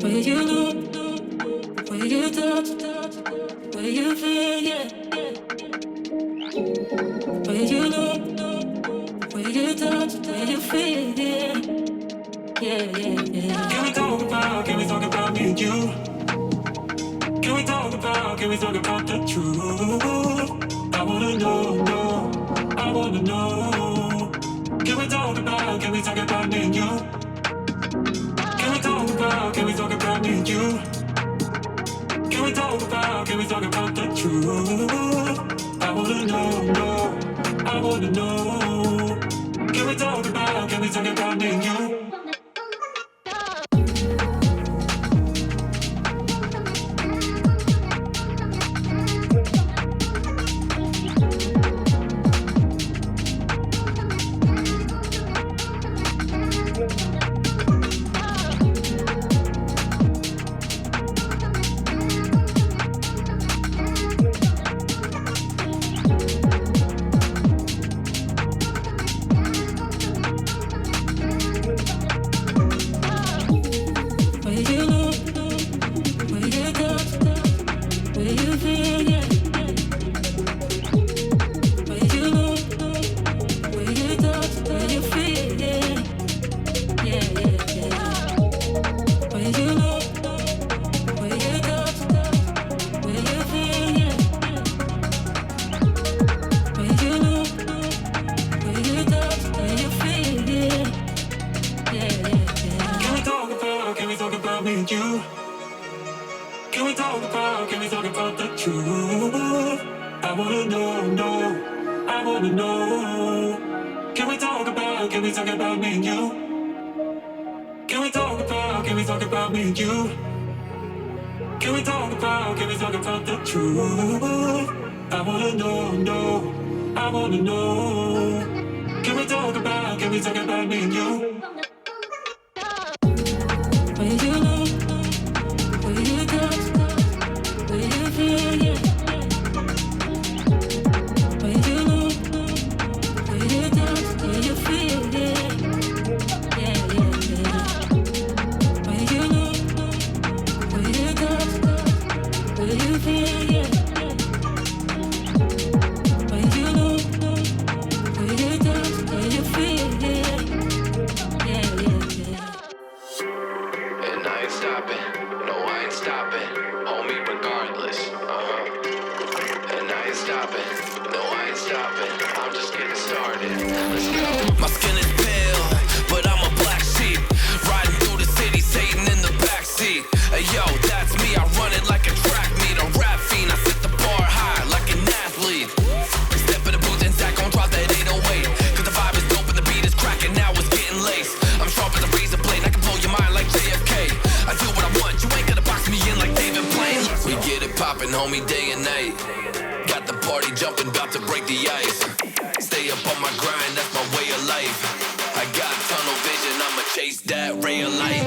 Where you look, where you touch, where you feel, yeah. Where you look, where you touch, where you feel, yeah. Yeah, yeah, yeah. Can we talk about me and you? Can we talk about the truth? I wanna know, no, I wanna know. Can we talk about me and you? Can we talk about me and you? Can we talk about the truth? I wanna know, no, I wanna know. Can we talk about me and you? Can we talk about the truth? I wanna know, no, I wanna know. Can we talk about me and you? Can we talk about me and you? Can we talk about the truth? I wanna know, no, I wanna know. Can we talk about me and you? Where you look, where you touch, where you feel, yeah. Where you look, where you touch, where you feel, yeah. Yeah, yeah, yeah. Where you look, where you touch, where you feel, yeah. Where you look, where you touch, where you feel, yeah. Yeah, yeah, yeah. And I ain't stopping, no I ain't stopping, homie regardless, And I ain't stopping, no I ain't stopping, I'm just getting started, let's go. My skin is pale, but I'm a black sheep, riding through the city, Satan in the backseat. Hey yo, that's me, I run it like a track meet, a rap fiend, I set the bar high like an athlete. Step in the booth and Zach gon' drop that 808, cause the vibe is dope and the beat is cracking, now it's getting laced. I'm sharp as a razor blade, I can blow your mind like JFK. I do what I want, you ain't gonna box me in like David Blaine. We get it poppin', homie, day and night. Got the party jumping, about to break the ice. Stay up on my grind, that's my way of life. I got tunnel vision, I'ma chase that ray of light.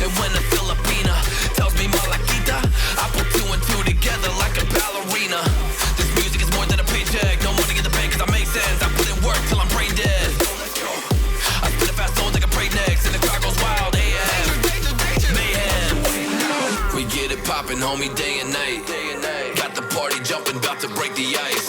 And when a Filipina tells me Malakita, I put two and two together like a ballerina. This music is more than a paycheck, no money in the bank cause I make sense. I put in work till I'm brain dead. I spit a fast soul like a break next and the crowd goes wild, AM, mayhem. We get it poppin', homie, day and night. Got the party jumping, about to break the ice.